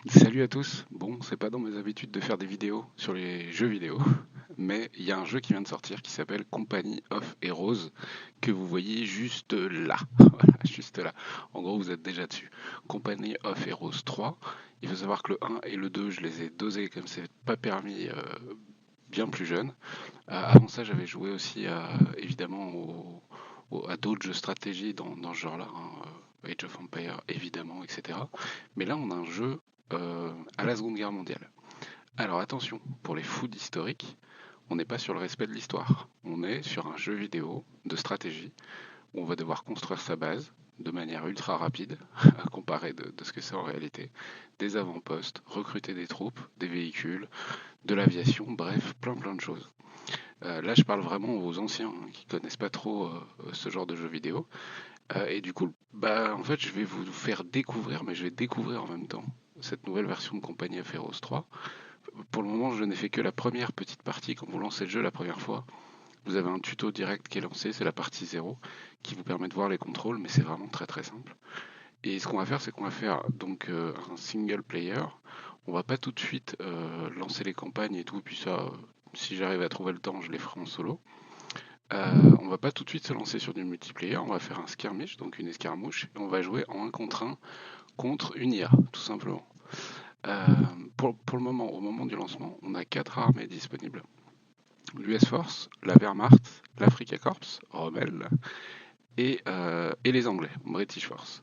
Salut à tous. Bon, c'est pas dans mes habitudes de faire des vidéos sur les jeux vidéo, mais il y a un jeu qui vient de sortir qui s'appelle Company of Heroes que vous voyez juste là. Voilà, juste là. En gros, vous êtes déjà dessus. Company of Heroes 3. Il faut savoir que le 1 et le 2, je les ai dosés comme c'est pas permis bien plus jeune. Avant ça, j'avais joué aussi évidemment à d'autres jeux stratégie dans ce genre-là, hein, Age of Empires évidemment, etc. Mais là, on a un jeu à la Seconde Guerre mondiale. Alors attention, pour les fous d'historique, on n'est pas sur le respect de l'histoire. On est sur un jeu vidéo de stratégie où on va devoir construire sa base de manière ultra rapide, à comparer de ce que c'est en réalité, des avant-postes, recruter des troupes, des véhicules, de l'aviation, bref, plein de choses. Là, je parle vraiment aux anciens qui connaissent pas trop ce genre de jeux vidéo. Et du coup, bah, en fait, je vais vous faire découvrir, mais je vais découvrir en même temps cette nouvelle version de Compagnie of Heroes 3. Pour le moment, je n'ai fait que la première petite partie. Quand vous lancez le jeu la première fois, vous avez un tuto direct qui est lancé, c'est la partie 0, qui vous permet de voir les contrôles, mais c'est vraiment très simple. Et ce qu'on va faire, c'est qu'on va faire donc un single player. On va pas tout de suite lancer les campagnes et tout, puis ça, si j'arrive à trouver le temps, je les ferai en solo. On va pas tout de suite se lancer sur du multiplayer, on va faire un skirmish, donc une escarmouche, et on va jouer en 1 contre 1 contre une IA, tout simplement. Euh, pour le moment, au moment du lancement, on a 4 armées disponibles. L'US Force, la Wehrmacht, l'Africa Corps, Rommel, et les Anglais, British Force.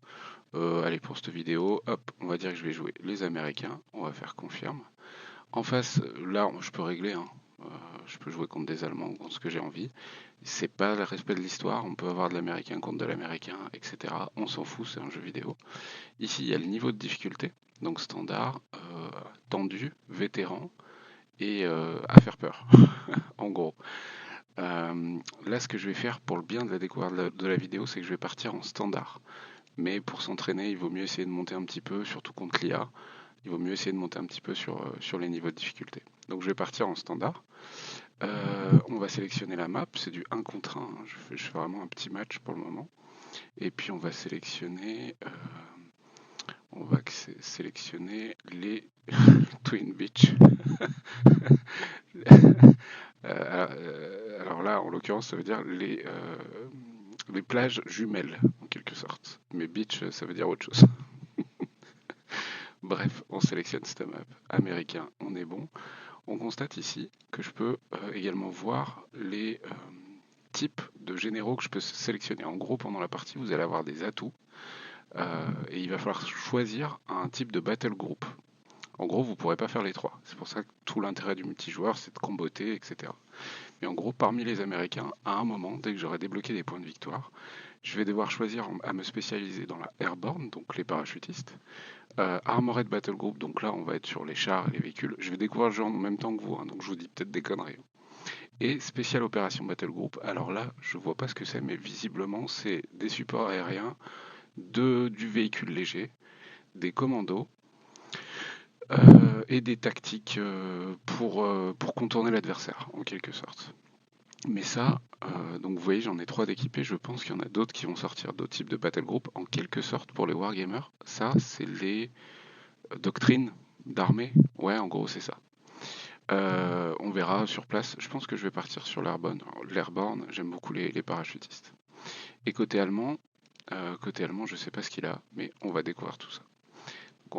Allez, pour cette vidéo, hop, on va dire que je vais jouer les Américains, on va faire confirme. En face, là, je peux régler, hein. Euh, je peux jouer contre des Allemands, contre ce que j'ai envie. C'est pas le respect de l'histoire, on peut avoir de l'américain contre de l'américain, etc. On s'en fout, c'est un jeu vidéo. Ici, il y a le niveau de difficulté, donc standard, tendu, vétéran et à faire peur, en gros. Là, ce que je vais faire pour le bien de la découverte de la vidéo, c'est que je vais partir en standard. Mais pour s'entraîner, il vaut mieux essayer de monter un petit peu, surtout contre l'IA. Il vaut mieux essayer de monter un petit peu sur les niveaux de difficulté. Donc je vais partir en standard. On va sélectionner la map, c'est du 1 contre 1. Je fais vraiment un petit match pour le moment. Et puis on va sélectionner les Twin Beach. Alors là, en l'occurrence, ça veut dire les plages jumelles, en quelque sorte. Mais beach, ça veut dire autre chose. Bref, on sélectionne cette map. Américain, on est bon. On constate ici que je peux également voir les types de généraux que je peux sélectionner. En gros, pendant la partie, vous allez avoir des atouts et il va falloir choisir un type de battle group. En gros, vous ne pourrez pas faire les trois. C'est pour ça que tout l'intérêt du multijoueur, c'est de comboter, etc. Mais en gros, parmi les Américains, à un moment, dès que j'aurai débloqué des points de victoire, je vais devoir choisir à me spécialiser dans la airborne, donc les parachutistes, Armored Battle Group, donc là on va être sur les chars et les véhicules. Je vais découvrir le jeu en même temps que vous, hein, donc je vous dis peut-être des conneries. Et Special Operation Battle Group, alors là je vois pas ce que c'est, mais visiblement c'est des supports aériens, du véhicule léger, des commandos et des tactiques pour contourner l'adversaire en quelque sorte. Mais ça, donc vous voyez, j'en ai 3 d'équipés. Je pense qu'il y en a d'autres qui vont sortir, d'autres types de battle group. En quelque sorte, pour les wargamers, ça, c'est les doctrines d'armée. Ouais, en gros, c'est ça. On verra sur place. Je pense que je vais partir sur l'airborne. L'airborne, j'aime beaucoup les parachutistes. Et côté allemand, je sais pas ce qu'il a, mais on va découvrir tout ça. Donc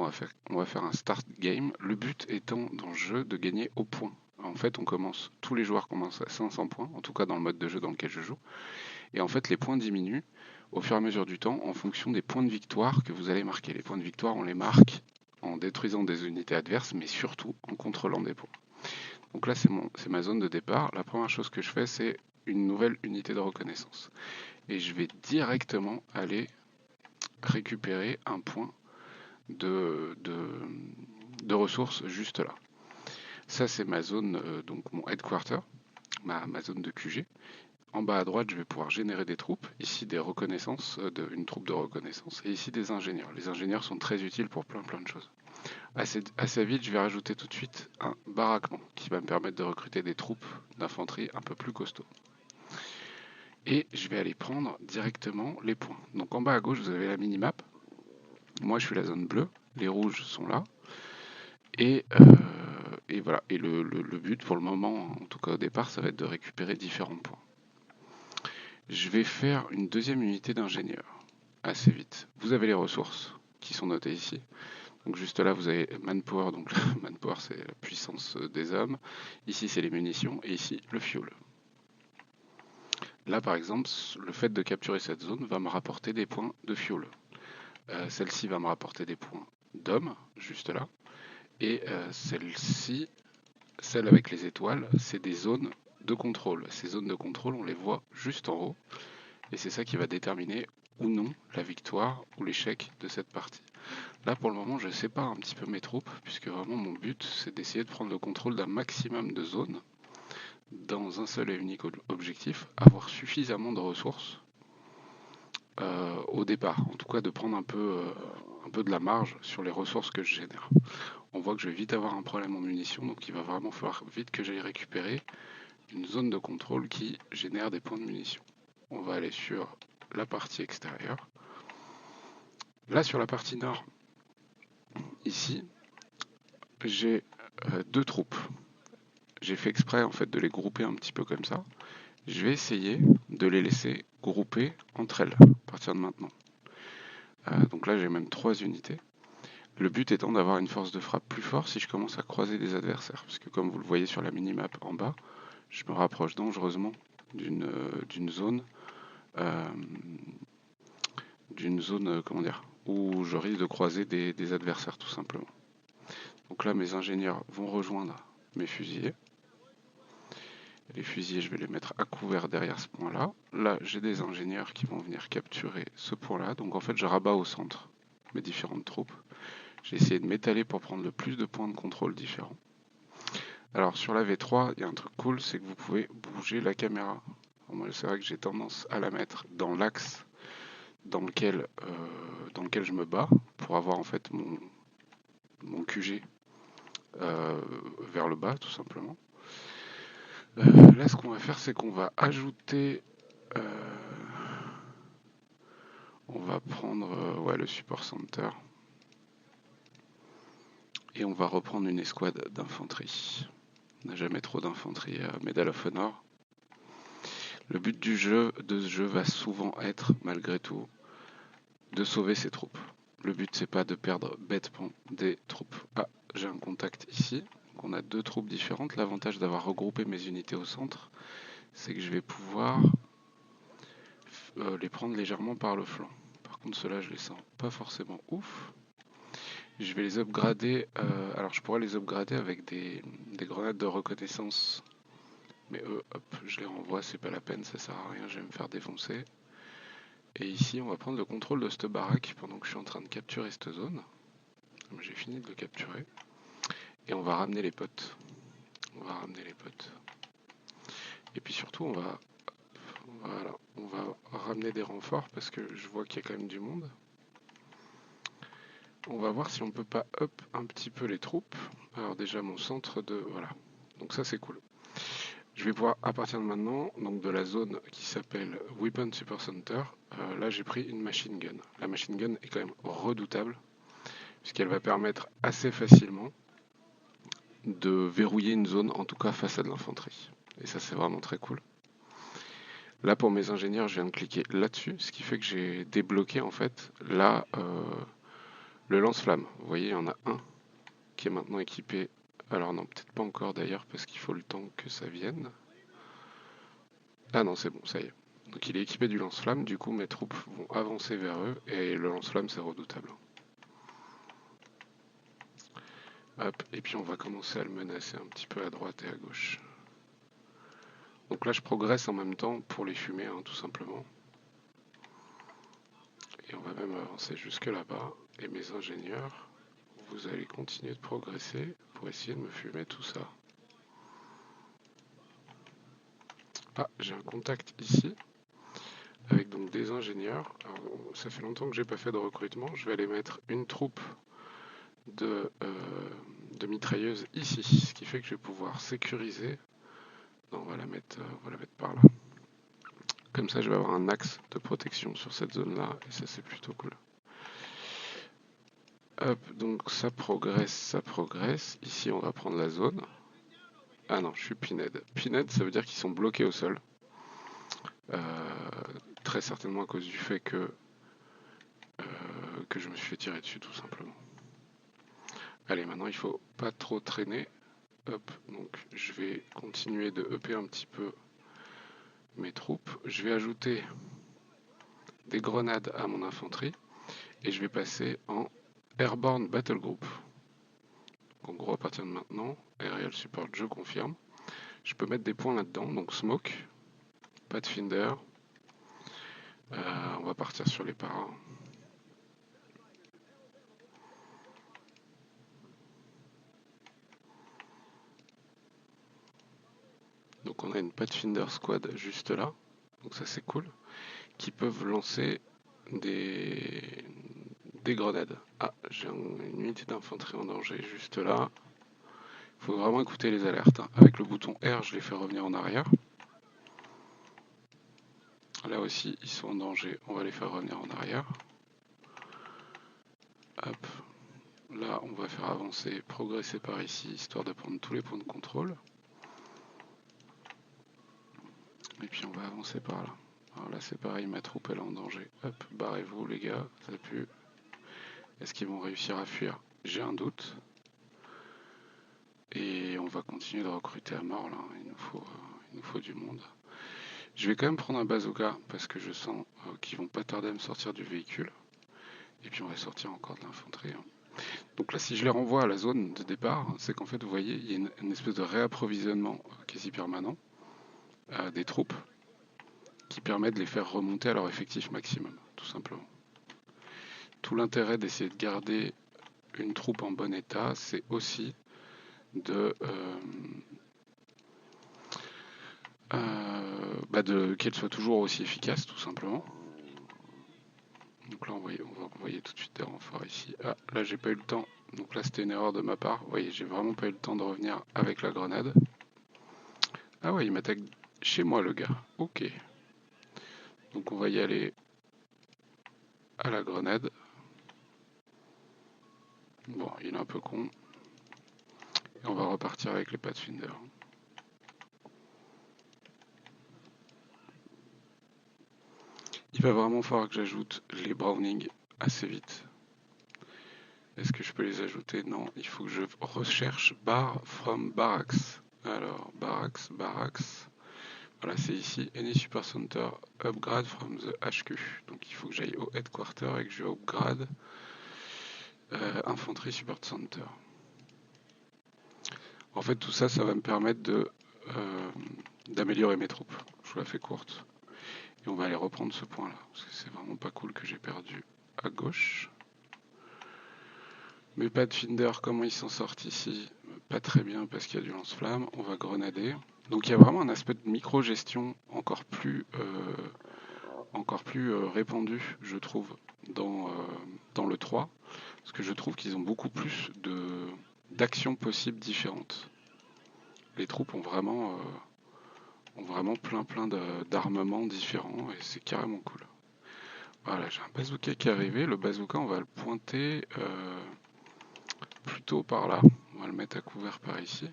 on va faire un start game. Le but étant dans le jeu de gagner au point. En fait, tous les joueurs commencent à 500 points, en tout cas dans le mode de jeu dans lequel je joue. Et en fait, les points diminuent au fur et à mesure du temps en fonction des points de victoire que vous allez marquer. Les points de victoire, on les marque en détruisant des unités adverses, mais surtout en contrôlant des points. Donc là, c'est ma zone de départ. La première chose que je fais, c'est une nouvelle unité de reconnaissance. Et je vais directement aller récupérer un point de, de, de ressources juste là. Ça, c'est ma zone, donc mon headquarter, ma zone de QG. En bas à droite, je vais pouvoir générer des troupes. Ici, des reconnaissances, une troupe de reconnaissance. Et ici, des ingénieurs. Les ingénieurs sont très utiles pour plein de choses. Assez vite, je vais rajouter tout de suite un baraquement qui va me permettre de recruter des troupes d'infanterie un peu plus costauds. Et je vais aller prendre directement les points. Donc en bas à gauche, vous avez la minimap. Moi, je suis la zone bleue. Les rouges sont là. Et, voilà. Et le but pour le moment, en tout cas au départ, ça va être de récupérer différents points. Je vais faire une deuxième unité d'ingénieur assez vite. Vous avez les ressources qui sont notées ici. Donc juste là, vous avez manpower, donc manpower c'est la puissance des hommes. Ici c'est les munitions et ici le fuel. Là par exemple, le fait de capturer cette zone va me rapporter des points de fuel. Celle-ci va me rapporter des points d'hommes, juste là. Et celle-ci, celle avec les étoiles, c'est des zones de contrôle. Ces zones de contrôle, on les voit juste en haut. Et c'est ça qui va déterminer ou non la victoire ou l'échec de cette partie. Là, pour le moment, je sépare un petit peu mes troupes, puisque vraiment mon but, c'est d'essayer de prendre le contrôle d'un maximum de zones dans un seul et unique objectif, avoir suffisamment de ressources au départ. En tout cas, de prendre un peu de la marge sur les ressources que je génère. On voit que je vais vite avoir un problème en munitions, donc il va vraiment falloir vite que j'aille récupérer une zone de contrôle qui génère des points de munitions. On va aller sur la partie extérieure. Là, sur la partie nord, ici, j'ai deux troupes. J'ai fait exprès en fait de les grouper un petit peu comme ça. Je vais essayer de les laisser grouper entre elles à partir de maintenant. Donc là j'ai même 3 unités. Le but étant d'avoir une force de frappe plus forte si je commence à croiser des adversaires. Parce que comme vous le voyez sur la minimap en bas, je me rapproche dangereusement d'une zone comment dire, où je risque de croiser des adversaires tout simplement. Donc là mes ingénieurs vont rejoindre mes fusiliers. Les fusiliers, je vais les mettre à couvert derrière ce point-là. Là, j'ai des ingénieurs qui vont venir capturer ce point-là. Donc en fait, je rabats au centre mes différentes troupes. J'ai essayé de m'étaler pour prendre le plus de points de contrôle différents. Alors sur la V3, il y a un truc cool, c'est que vous pouvez bouger la caméra. Alors, moi, c'est vrai que j'ai tendance à la mettre dans l'axe dans lequel je me bats pour avoir en fait mon QG vers le bas, tout simplement. Là, ce qu'on va faire, c'est qu'on va ajouter... on va prendre ouais, le support center. Et on va reprendre une escouade d'infanterie. On n'a jamais trop d'infanterie à Medal of Honor. Le but de ce jeu va souvent être, malgré tout, de sauver ses troupes. Le but, c'est pas de perdre bêtement des troupes. Ah, j'ai un contact ici. Donc on a deux troupes différentes. L'avantage d'avoir regroupé mes unités au centre, c'est que je vais pouvoir les prendre légèrement par le flanc. Par contre, ceux-là, je les sens pas forcément ouf. Je vais les upgrader. Alors, je pourrais les upgrader avec des grenades de reconnaissance. Mais eux, hop, je les renvoie, c'est pas la peine, ça sert à rien, je vais me faire défoncer. Et ici, on va prendre le contrôle de cette baraque pendant que je suis en train de capturer cette zone. J'ai fini de le capturer. Et on va ramener les potes. On va ramener les potes. Et puis surtout, on va ramener des renforts parce que je vois qu'il y a quand même du monde. On va voir si on peut pas up un petit peu les troupes. Alors déjà mon centre de... Voilà. Donc ça c'est cool. Je vais pouvoir à partir de maintenant, donc de la zone qui s'appelle Weapon Super Center, là j'ai pris une machine gun. La machine gun est quand même redoutable puisqu'elle va permettre assez facilement de verrouiller une zone, en tout cas face à de l'infanterie. Et ça c'est vraiment très cool. Là pour mes ingénieurs, je viens de cliquer là-dessus, ce qui fait que j'ai débloqué en fait là le lance-flamme. Vous voyez, il y en a un qui est maintenant équipé. Alors non, peut-être pas encore d'ailleurs parce qu'il faut le temps que ça vienne. Ah non, c'est bon, ça y est. Donc il est équipé du lance-flamme, du coup mes troupes vont avancer vers eux et le lance-flamme c'est redoutable. Hop, et puis on va commencer à le menacer un petit peu à droite et à gauche. Donc là je progresse en même temps pour les fumer, hein, tout simplement. Et on va même avancer jusque là-bas. Et mes ingénieurs, vous allez continuer de progresser pour essayer de me fumer tout ça. Ah, j'ai un contact ici avec donc des ingénieurs. Alors, ça fait longtemps que j'ai pas fait de recrutement. Je vais aller mettre une troupe de mitrailleuses ici, ce qui fait que je vais pouvoir sécuriser. Non, on va la mettre par là. Comme ça, je vais avoir un axe de protection sur cette zone-là, et ça c'est plutôt cool. Hop, donc ça progresse, ça progresse. Ici, on va prendre la zone. Ah non, je suis pinhead. Pinhead, ça veut dire qu'ils sont bloqués au sol. Très certainement à cause du fait que je me suis fait tirer dessus, tout simplement. Allez, maintenant, il faut pas trop traîner. Hop, donc je vais continuer de upper un petit peu mes troupes. Je vais ajouter des grenades à mon infanterie et je vais passer en Airborne Battle Group. En gros, à partir de maintenant, Aerial Support, je confirme. Je peux mettre des points là-dedans, donc Smoke, Pathfinder. On va partir sur les paras. Donc on a une Pathfinder Squad juste là, donc ça c'est cool, qui peuvent lancer des grenades. Ah, j'ai une unité d'infanterie en danger juste là. Il faut vraiment écouter les alertes. Avec le bouton R, je les fais revenir en arrière. Là aussi, ils sont en danger. On va les faire revenir en arrière. Hop. Là, on va faire avancer, progresser par ici, histoire de prendre tous les points de contrôle. Et puis on va avancer par là. Alors là, c'est pareil, ma troupe, elle est en danger. Hop, barrez-vous les gars, ça pue. Est-ce qu'ils vont réussir à fuir? J'ai un doute. Et on va continuer de recruter à mort là, il nous faut du monde. Je vais quand même prendre un bazooka parce que je sens qu'ils vont pas tarder à me sortir du véhicule. Et puis on va sortir encore de l'infanterie. Donc là, si je les renvoie à la zone de départ, c'est qu'en fait, vous voyez, il y a une espèce de réapprovisionnement quasi permanent des troupes qui permet de les faire remonter à leur effectif maximum, tout simplement. Tout l'intérêt d'essayer de garder une troupe en bon état, c'est aussi de qu'elle soit toujours aussi efficace, tout simplement. Donc là, on va envoyer tout de suite des renforts ici. Ah, là, j'ai pas eu le temps. Donc là, c'était une erreur de ma part. Vous voyez, j'ai vraiment pas eu le temps de revenir avec la grenade. Ah ouais, il m'attaque chez moi, le gars. Ok. Donc on va y aller à la grenade. Bon, il est un peu con. Et on va repartir avec les Pathfinder. Il va vraiment falloir que j'ajoute les Browning assez vite. Est-ce que je peux les ajouter? Non, il faut que je recherche bar from barracks. Alors, barracks. Voilà, c'est ici. Any Super Center upgrade from the HQ. Donc il faut que j'aille au headquarter et que je upgrade Infanterie Support Center. En fait, tout ça, ça va me permettre d'améliorer mes troupes. Je vous la fais courte. Et on va aller reprendre ce point-là. Parce que c'est vraiment pas cool que j'ai perdu à gauche. Mes Pathfinder, comment ils s'en sortent ici? Pas très bien parce qu'il y a du lance-flamme. On va grenader. Donc il y a vraiment un aspect de micro-gestion encore plus répandu, je trouve, dans le 3. Parce que je trouve qu'ils ont beaucoup plus d'actions possibles différentes. Les troupes ont vraiment plein d'armements différents et c'est carrément cool. Voilà, j'ai un bazooka qui est arrivé. Le bazooka, on va le pointer plutôt par là. On va le mettre à couvert par ici.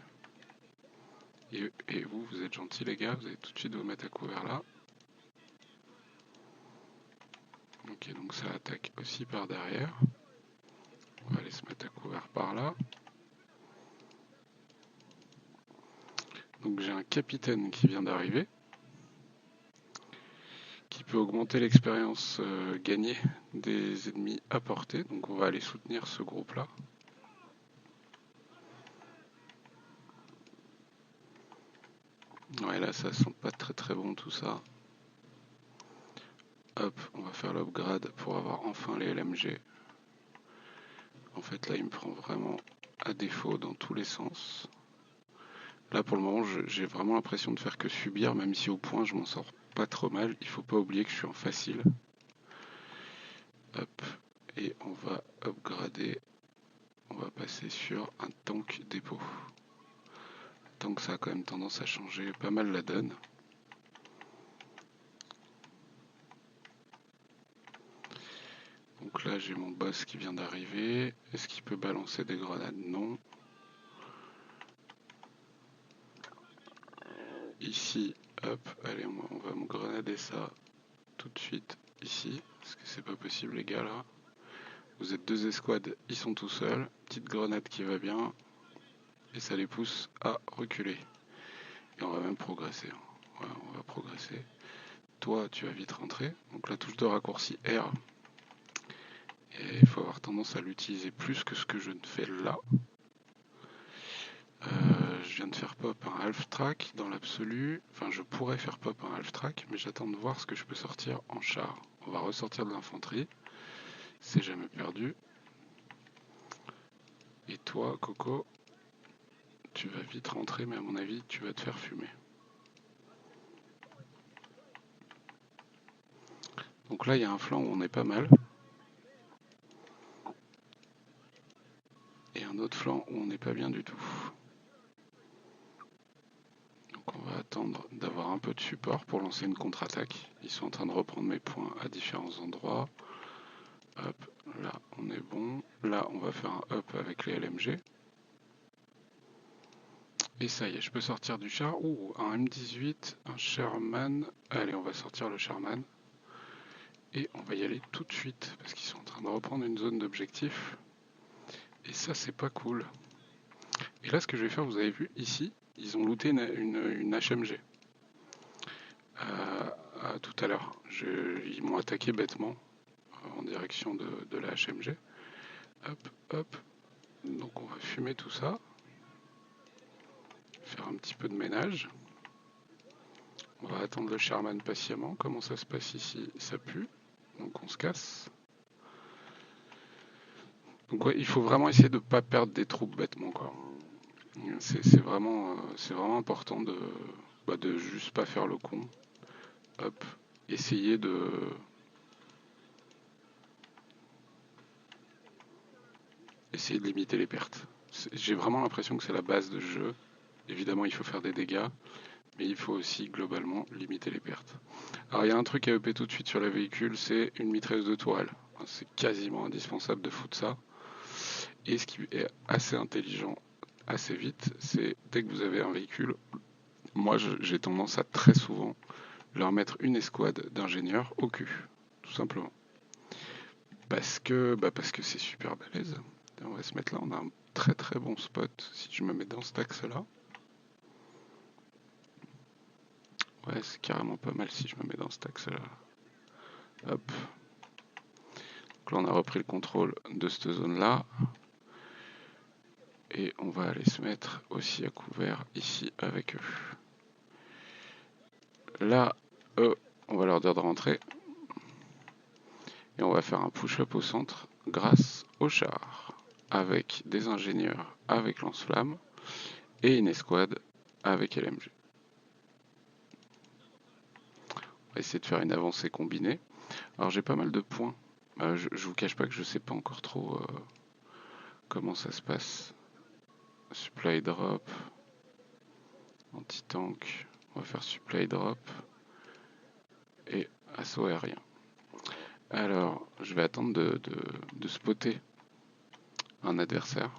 Et vous êtes gentils les gars, vous allez tout de suite vous mettre à couvert là. Ok, donc ça attaque aussi par derrière. On va aller se mettre à couvert par là. Donc j'ai un capitaine qui vient d'arriver, qui peut augmenter l'expérience gagnée des ennemis à portée. Donc on va aller soutenir ce groupe-là. Ouais, là ça sent pas très très bon tout ça. Hop, on va faire l'upgrade pour avoir enfin les LMG. En fait là il me prend vraiment à défaut dans tous les sens. Là pour le moment j'ai vraiment l'impression de faire que subir, même si au point je m'en sors pas trop mal. Il faut pas oublier que je suis en facile. Hop, et on va upgrader. On va passer sur un tank dépôt. Tank ça a quand même tendance à changer pas mal la donne. Donc là là j'ai mon boss qui vient d'arriver. Est-ce qu'il peut balancer des grenades? Non. Ici, hop, allez, on va me grenader ça tout de suite ici. Parce que c'est pas possible les gars là. Vous êtes 2 escouades, ils sont tout seuls. Petite grenade qui va bien. Et ça les pousse à reculer. Et on va même progresser. Ouais, on va progresser. Toi, tu vas vite rentrer. Donc la touche de raccourci R. Et il faut avoir tendance à l'utiliser plus que ce que je ne fais là. Je viens de faire pop un half track dans l'absolu. Enfin, je pourrais faire pop un half track, mais j'attends de voir ce que je peux sortir en char. On va ressortir de l'infanterie. C'est jamais perdu. Et toi, Coco, tu vas vite rentrer, mais à mon avis, tu vas te faire fumer. Donc là, il y a un flanc où on est pas mal. Et un autre flanc où on n'est pas bien du tout. Donc on va attendre d'avoir un peu de support pour lancer une contre-attaque. Ils sont en train de reprendre mes points à différents endroits. Hop, là on est bon. Là on va faire un up avec les LMG. Et ça y est, je peux sortir du char. Ouh, un M18, un Sherman. Allez, on va sortir le Sherman. Et on va y aller tout de suite, parce qu'ils sont en train de reprendre une zone d'objectif. Et ça, c'est pas cool. Et là, ce que je vais faire, vous avez vu, ici, ils ont looté une HMG. Tout à l'heure, ils m'ont attaqué bêtement en direction de la HMG. Hop, hop. Donc on va fumer tout ça. Faire un petit peu de ménage. On va attendre le Sherman patiemment. Comment ça se passe ici? Ça pue. Donc on se casse. Donc ouais, il faut vraiment essayer de ne pas perdre des troupes bêtement, quoi. C'est vraiment important de juste pas faire le con. Hop. Essayer de limiter les pertes. J'ai vraiment l'impression que c'est la base de jeu. Évidemment, il faut faire des dégâts, mais il faut aussi globalement limiter les pertes. Alors il y a un truc à EP tout de suite sur le véhicule, c'est une mitrailleuse de tourelle. C'est quasiment indispensable de foutre ça. Et ce qui est assez intelligent assez vite, c'est dès que vous avez un véhicule, moi j'ai tendance à très souvent leur mettre une escouade d'ingénieurs au cul, tout simplement. Parce que c'est super balèze. On va se mettre là, on a un très très bon spot si je me mets dans cet axe là. Ouais, c'est carrément pas mal si je me mets dans cet axe là. Hop. Donc là on a repris le contrôle de cette zone là. Et on va aller se mettre aussi à couvert ici avec eux. Là, eux, on va leur dire de rentrer. Et on va faire un push-up au centre grâce au char. Avec des ingénieurs avec lance-flamme et une escouade avec LMG. On va essayer de faire une avancée combinée. Alors j'ai pas mal de points. Je vous cache pas que je sais pas encore trop comment ça se passe. Supply drop, anti-tank, on va faire supply drop et assaut aérien. Alors, je vais attendre de spotter un adversaire.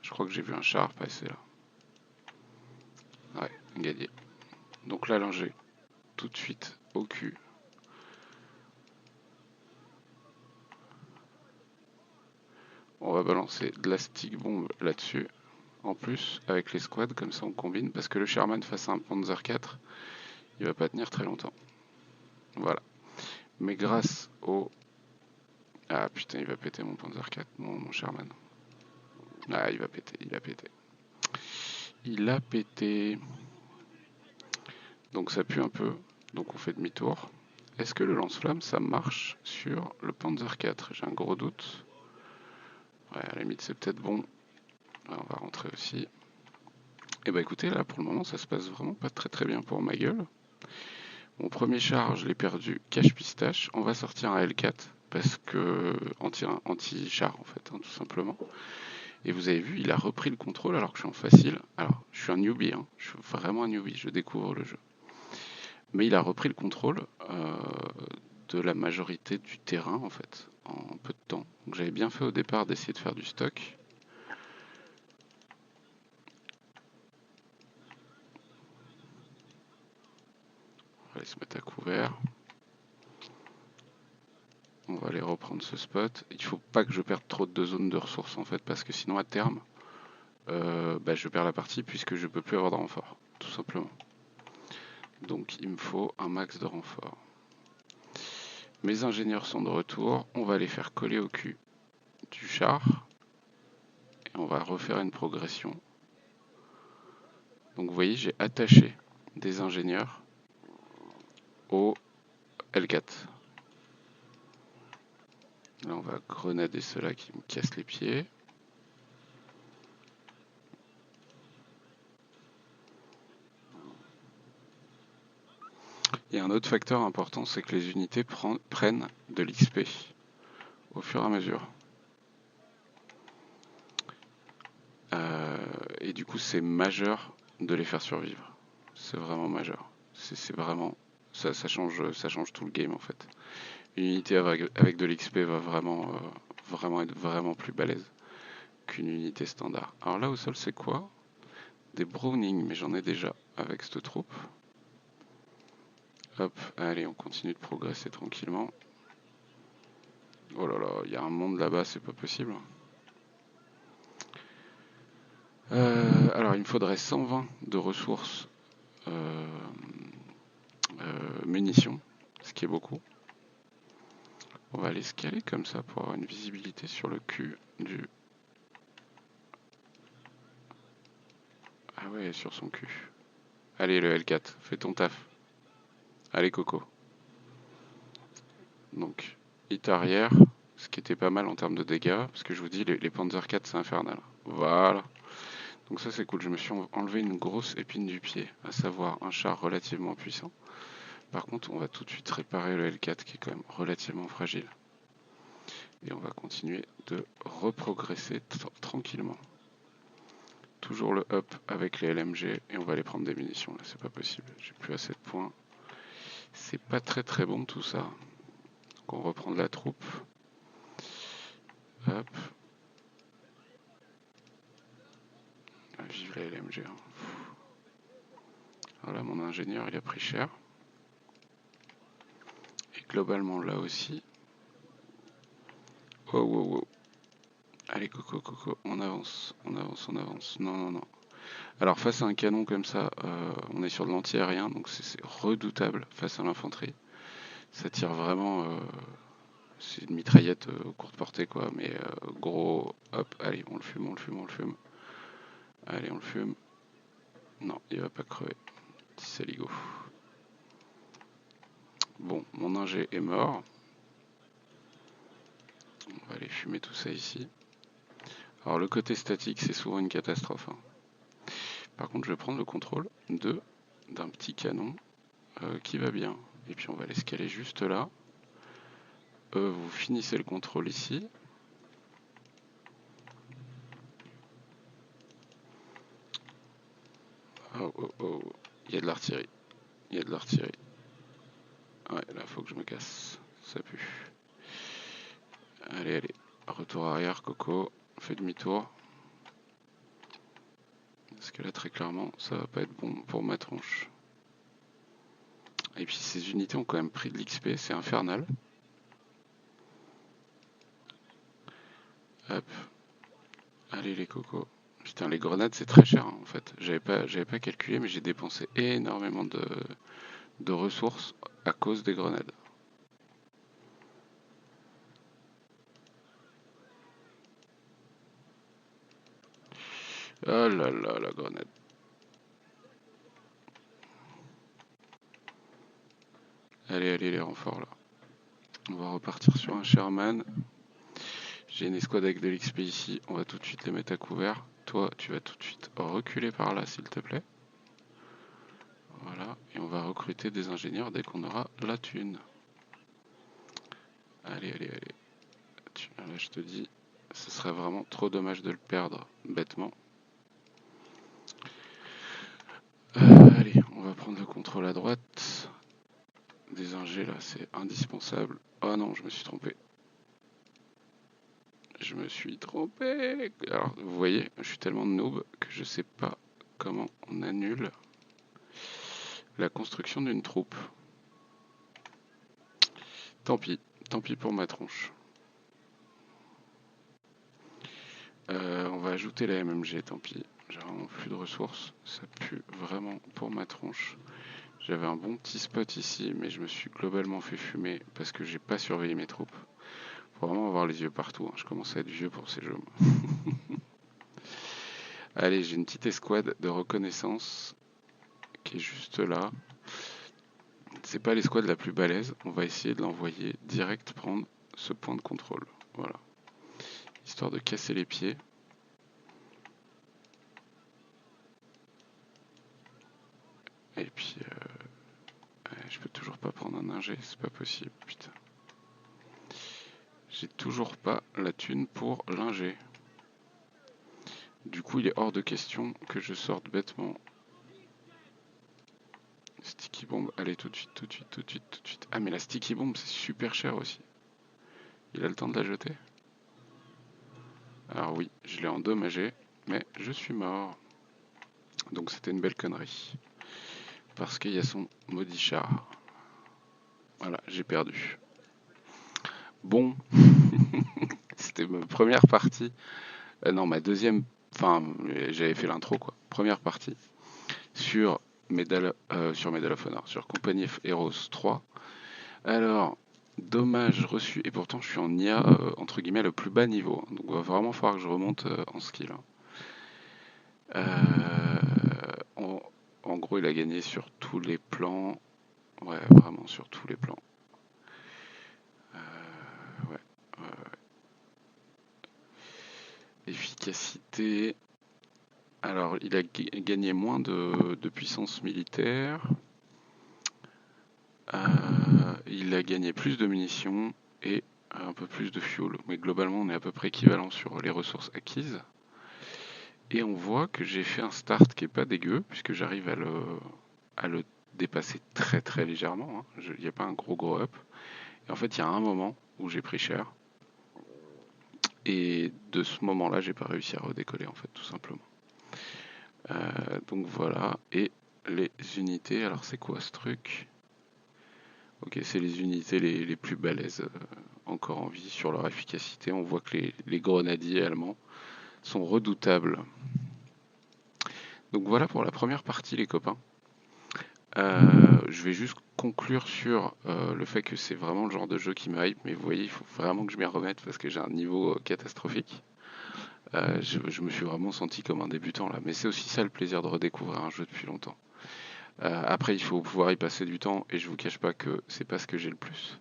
Je crois que j'ai vu un char passer là. Ouais, gagné. Donc là, j'ai tout de suite au cul. On va balancer de la stick bomb là-dessus. En plus, avec les squads, comme ça on combine. Parce que le Sherman face à un Panzer 4, il va pas tenir très longtemps. Voilà. Mais grâce au... Ah putain, il va péter mon Panzer 4, mon Sherman. Ah, il va péter, il a pété. Il a pété. Donc ça pue un peu, donc on fait demi-tour. Est-ce que le lance-flamme, ça marche sur le Panzer 4? J'ai un gros doute. Ouais, à la limite, c'est peut-être bon. Là, on va rentrer aussi. Et bah écoutez, là, pour le moment, ça se passe vraiment pas très très bien pour ma gueule. Mon premier char, je l'ai perdu cache-pistache. On va sortir un L4, parce que anti-char, en fait, hein, tout simplement. Et vous avez vu, il a repris le contrôle alors que je suis en facile. Alors, je suis un newbie, hein. Je suis vraiment un newbie, je découvre le jeu. Mais il a repris le contrôle de la majorité du terrain en fait, en peu de temps. Donc j'avais bien fait au départ d'essayer de faire du stock. On va aller se mettre à couvert. On va aller reprendre ce spot. Il faut pas que je perde trop de zones de ressources en fait, parce que sinon à terme, je perds la partie puisque je peux plus avoir de renfort, tout simplement. Donc il me faut un max de renfort. Mes ingénieurs sont de retour. On va les faire coller au cul du char. Et on va refaire une progression. Donc vous voyez, j'ai attaché des ingénieurs au L4. Là, on va grenader ceux-là qui me cassent les pieds. Il y a un autre facteur important, c'est que les unités prennent de l'XP au fur et à mesure. Et du coup, c'est majeur de les faire survivre. C'est vraiment majeur. C'est vraiment ça change tout le game en fait. Une unité avec de l'XP va vraiment être vraiment plus balèze qu'une unité standard. Alors là au sol, c'est quoi? Des Browning, mais j'en ai déjà avec cette troupe. Hop, allez, on continue de progresser tranquillement. Oh là là, il y a un monde là-bas, c'est pas possible. Alors, il me faudrait 120 de ressources munitions, ce qui est beaucoup. On va aller scaler comme ça pour avoir une visibilité sur le cul du... Ah ouais, sur son cul. Allez, le L4, fais ton taf. Allez, Coco. Donc, hit arrière, ce qui était pas mal en termes de dégâts, parce que je vous dis, les Panzer 4, c'est infernal. Voilà. Donc ça, c'est cool. Je me suis enlevé une grosse épine du pied, à savoir un char relativement puissant. Par contre, on va tout de suite réparer le L4, qui est quand même relativement fragile. Et on va continuer de reprogresser tranquillement. Toujours le up avec les LMG, et on va aller prendre des munitions. Là, c'est pas possible. J'ai plus assez de points. C'est pas très bon tout ça. Donc on reprend de la troupe. Hop. Vive la LMG. Hein. Alors là, mon ingénieur, il a pris cher. Et globalement, là aussi. Oh, wow, wow. Allez, Coco, on avance. Non. Alors, face à un canon comme ça, on est sur de l'anti-aérien, donc c'est redoutable face à l'infanterie. Ça tire vraiment... c'est une mitraillette courte portée, quoi, mais gros... Hop, allez, on le fume. Allez, on le fume. Non, il va pas crever. Petit saligo. Bon, mon ingé est mort. On va aller fumer tout ça ici. Alors, le côté statique, c'est souvent une catastrophe. Hein. Par contre, je vais prendre le contrôle d'un petit canon qui va bien. Et puis, on va l'escaler juste là. Vous finissez le contrôle ici. Oh. Il y a de l'artillerie. Ouais, là, faut que je me casse. Ça pue. Allez. Retour arrière, Coco. Fais demi-tour. Parce que là, très clairement, ça va pas être bon pour ma tronche. Et puis, ces unités ont quand même pris de l'XP. C'est infernal. Hop. Allez, les cocos. Putain, les grenades, c'est très cher, hein, en fait. J'avais pas calculé, mais j'ai dépensé énormément de ressources à cause des grenades. Oh là là, la grenade. Allez, les renforts, là. On va repartir sur un Sherman. J'ai une escouade avec de l'XP ici. On va tout de suite les mettre à couvert. Toi, tu vas tout de suite reculer par là, s'il te plaît. Voilà. Et on va recruter des ingénieurs dès qu'on aura la thune. Allez. Là, je te dis, ce serait vraiment trop dommage de le perdre bêtement. Allez, on va prendre le contrôle à droite. des ingés là, c'est indispensable. Oh non, je me suis trompé. Je me suis trompé. Alors, vous voyez, je suis tellement noob que je sais pas comment on annule la construction d'une troupe. Tant pis pour ma tronche. On va ajouter la MMG, tant pis. J'ai vraiment plus de ressources. Ça pue vraiment pour ma tronche. J'avais un bon petit spot ici, mais je me suis globalement fait fumer parce que j'ai pas surveillé mes troupes. Faut vraiment avoir les yeux partout, hein. Je commence à être vieux pour ces jeux. Allez, j'ai une petite escouade de reconnaissance qui est juste là. C'est pas l'escouade la plus balèze. On va essayer de l'envoyer direct prendre ce point de contrôle. Voilà. Histoire de casser les pieds. Et puis, je peux toujours pas prendre un ingé, c'est pas possible, putain. J'ai toujours pas la thune pour l'ingé. Du coup, il est hors de question que je sorte bêtement. Sticky bomb, allez tout de suite, tout de suite, tout de suite, tout de suite. Ah mais la sticky bomb c'est super cher aussi. Il a le temps de la jeter. Alors oui, je l'ai endommagé, mais je suis mort. Donc c'était une belle connerie. Parce qu'il y a son maudit char. Voilà, j'ai perdu. Bon, c'était ma première partie. Non, ma deuxième. Enfin, j'avais fait l'intro quoi. Première partie sur Medal of Honor, sur Company of Heroes 3. Alors, dommage reçu, et pourtant je suis en IA entre guillemets le plus bas niveau, donc il va vraiment falloir que je remonte en skill. En, en gros, il a gagné sur tous les plans, ouais, vraiment sur tous les plans. Ouais, efficacité. Alors, il a gagné moins de puissance militaire. Il a gagné plus de munitions et un peu plus de fuel. Mais globalement, on est à peu près équivalent sur les ressources acquises. Et on voit que j'ai fait un start qui est pas dégueu, puisque j'arrive à le dépasser très très légèrement. Hein. Il n'y a pas un gros up. Et en fait, il y a un moment où j'ai pris cher. Et de ce moment-là, j'ai pas réussi à redécoller, en fait, tout simplement. Donc voilà. Et les unités, alors c'est quoi ce truc? Ok, c'est les unités les plus balèzes encore en vie sur leur efficacité. On voit que les grenadiers allemands sont redoutables. Donc voilà pour la première partie, les copains. Je vais juste conclure sur le fait que c'est vraiment le genre de jeu qui me hype, mais vous voyez, il faut vraiment que je m'y remette parce que j'ai un niveau catastrophique. Je me suis vraiment senti comme un débutant là, mais c'est aussi ça le plaisir de redécouvrir un jeu depuis longtemps. Après, il faut pouvoir y passer du temps, et je vous cache pas que c'est pas ce que j'ai le plus.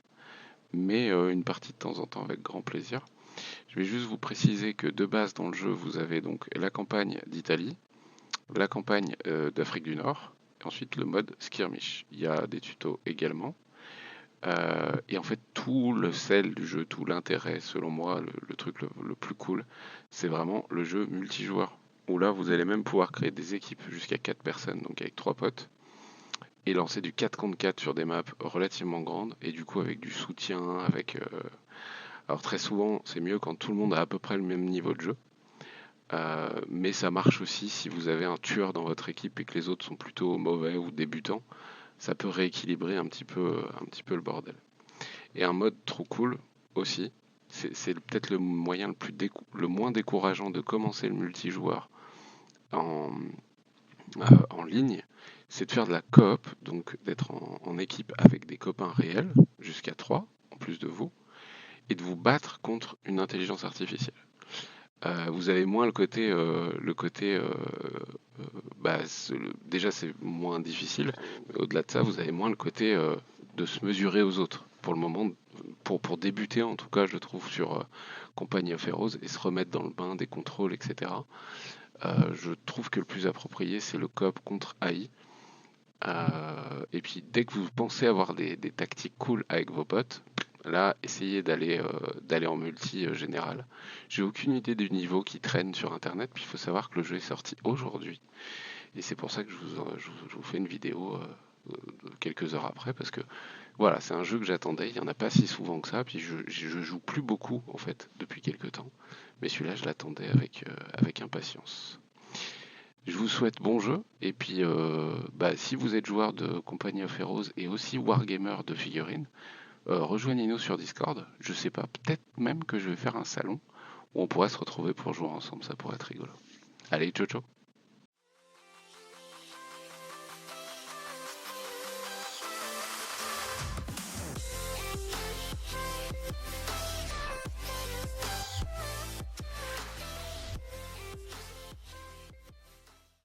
Mais une partie de temps en temps avec grand plaisir. Je vais juste vous préciser que de base dans le jeu, vous avez donc la campagne d'Italie, la campagne d'Afrique du Nord, et ensuite le mode skirmish. Il y a des tutos également. Et en fait, tout le sel du jeu, tout l'intérêt, selon moi, le truc le plus cool, c'est vraiment le jeu multijoueur. Où là, vous allez même pouvoir créer des équipes jusqu'à 4 personnes, donc avec 3 potes, et lancer du 4 contre 4 sur des maps relativement grandes, et du coup avec du soutien, avec... Alors très souvent, c'est mieux quand tout le monde a à peu près le même niveau de jeu. Mais ça marche aussi si vous avez un tueur dans votre équipe et que les autres sont plutôt mauvais ou débutants. Ça peut rééquilibrer un petit peu le bordel. Et un mode trop cool aussi, c'est peut-être le moyen le moins décourageant de commencer le multijoueur en, en ligne, c'est de faire de la coop, donc d'être en équipe avec des copains réels, jusqu'à 3 en plus de vous, et de vous battre contre une intelligence artificielle. Vous avez moins bah, déjà c'est moins difficile, mais au-delà de ça, vous avez moins le côté de se mesurer aux autres. Pour le moment, pour débuter en tout cas, je trouve, sur Company of Heroes et se remettre dans le bain des contrôles, etc. Je trouve que le plus approprié, c'est le coop contre AI. Et puis dès que vous pensez avoir des tactiques cool avec vos potes, là, essayez d'aller en multi général. J'ai aucune idée du niveau qui traîne sur internet, puis il faut savoir que le jeu est sorti aujourd'hui. Et c'est pour ça que je vous fais une vidéo quelques heures après, parce que Voilà, c'est un jeu que j'attendais, il n'y en a pas si souvent que ça, puis je joue plus beaucoup en fait depuis quelques temps. Mais celui-là, je l'attendais avec impatience. Je vous souhaite bon jeu, et puis si vous êtes joueur de Company of Heroes et aussi Wargamer de figurines, rejoignez-nous sur Discord. Je sais pas, peut-être même que je vais faire un salon où on pourrait se retrouver pour jouer ensemble, ça pourrait être rigolo. Allez, ciao ciao!